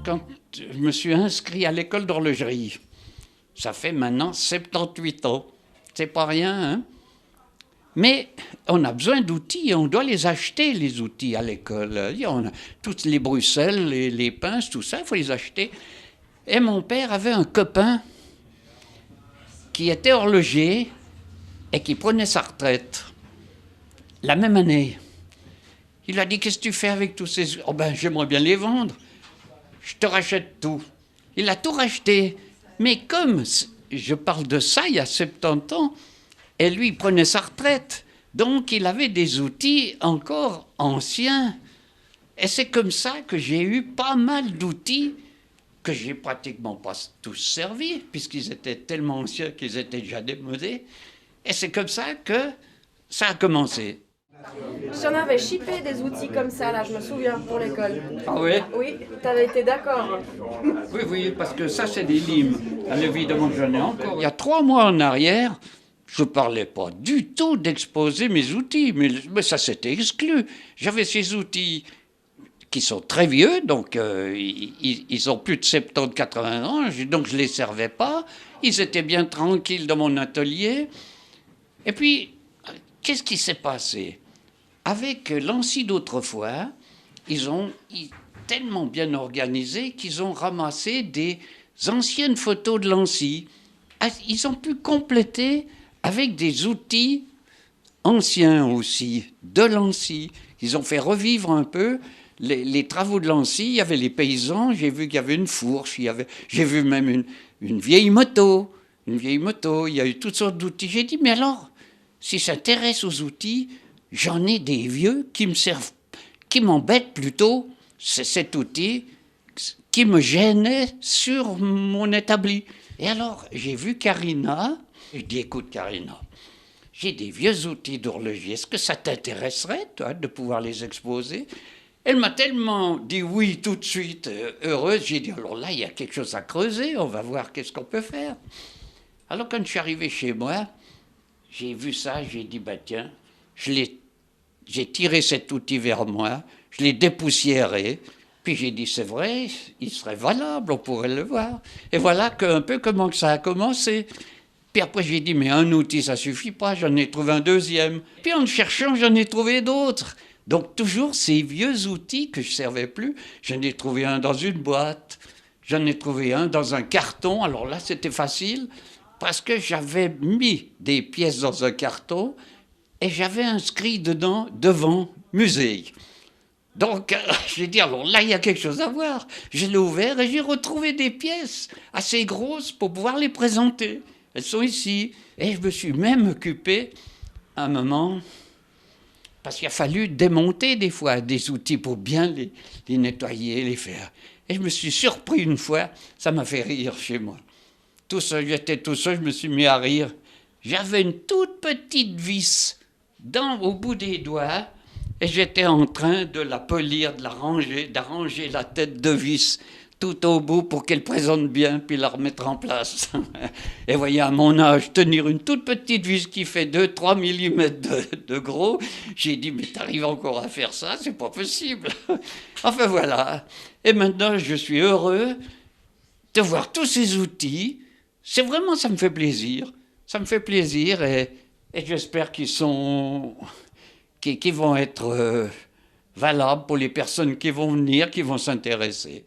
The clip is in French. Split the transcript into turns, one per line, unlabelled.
quand je me suis inscrit à l'école d'horlogerie. Ça fait maintenant 78 ans. C'est pas rien, hein? Mais on a besoin d'outils, on doit les acheter, les outils, à l'école. On a toutes les bruxelles, les pinces, tout ça, il faut les acheter. Et mon père avait un copain qui était horloger et qui prenait sa retraite la même année. Il a dit, qu'est-ce que tu fais avec tous ces... Oh ben, j'aimerais bien les vendre. Je te rachète tout. Il a tout racheté. Mais comme je parle de ça il y a 70 ans, et lui, il prenait sa retraite. Donc, il avait des outils encore anciens. Et c'est comme ça que j'ai eu pas mal d'outils que j'ai pratiquement pas tous servis, puisqu'ils étaient tellement anciens qu'ils étaient déjà démodés. Et c'est comme ça que ça a commencé.
J'en avais chippé des outils comme ça, là, je me souviens, pour l'école.
Ah oui?
Oui, t'avais été d'accord.
Oui, oui, parce que ça, c'est des limes. Alors, évidemment, j'en ai encore. Il y a 3 mois en arrière, je ne parlais pas du tout d'exposer mes outils, mais ça s'était exclu. J'avais ces outils qui sont très vieux, donc ils ont plus de 70-80 ans, donc je ne les servais pas. Ils étaient bien tranquilles dans mon atelier. Et puis, qu'est-ce qui s'est passé? Avec l'ANSI d'autrefois, ils ont tellement bien organisé qu'ils ont ramassé des anciennes photos de l'ANSI. Ils ont pu compléter avec des outils anciens aussi, de l'ANSI. Ils ont fait revivre un peu les travaux de l'ANSI. Il y avait les paysans, j'ai vu qu'il y avait une fourche, j'ai vu même une vieille moto. Une vieille moto, il y a eu toutes sortes d'outils. J'ai dit, mais alors, si ça s'intéresse aux outils, j'en ai des vieux qui me servent, qui m'embêtent plutôt. C'est cet outil qui me gênait sur mon établi. Et alors, j'ai vu Karina, j'ai dit, écoute Karina, j'ai des vieux outils d'horloger, est-ce que ça t'intéresserait, toi, de pouvoir les exposer? Elle m'a tellement dit oui tout de suite, heureuse, j'ai dit, alors là, il y a quelque chose à creuser, on va voir qu'est-ce qu'on peut faire. Alors, quand je suis arrivé chez moi, j'ai vu ça, j'ai dit, bah tiens, j'ai tiré cet outil vers moi, je l'ai dépoussiéré, puis j'ai dit, c'est vrai, il serait valable, on pourrait le voir. Et voilà un peu comment ça a commencé. Puis après, j'ai dit, mais un outil, ça suffit pas, j'en ai trouvé un deuxième. Puis en cherchant, j'en ai trouvé d'autres. Donc toujours ces vieux outils que je ne servais plus, j'en ai trouvé un dans une boîte, j'en ai trouvé un dans un carton. Alors là, c'était facile, parce que j'avais mis des pièces dans un carton et j'avais inscrit dedans, devant, musée. Donc, j'ai dit, alors là, il y a quelque chose à voir. Je l'ai ouvert et j'ai retrouvé des pièces assez grosses pour pouvoir les présenter. Elles sont ici. Et je me suis même occupé, à un moment, parce qu'il a fallu démonter des fois des outils pour bien les nettoyer, les faire. Et je me suis surpris une fois, ça m'a fait rire chez moi. Tout seul, j'étais tout seul, je me suis mis à rire. J'avais une toute petite vis au bout des doigts, et j'étais en train de la polir, de la ranger, d'arranger la tête de vis tout au bout pour qu'elle présente bien, puis la remettre en place. Et voyez, à mon âge, tenir une toute petite vis qui fait 2-3 mm de gros, j'ai dit, mais t'arrives encore à faire ça? C'est pas possible. Enfin voilà. Et maintenant, je suis heureux de voir tous ces outils. C'est vraiment, ça me fait plaisir. Ça me fait plaisir et j'espère qu'ils vont être valables pour les personnes qui vont venir, qui vont s'intéresser.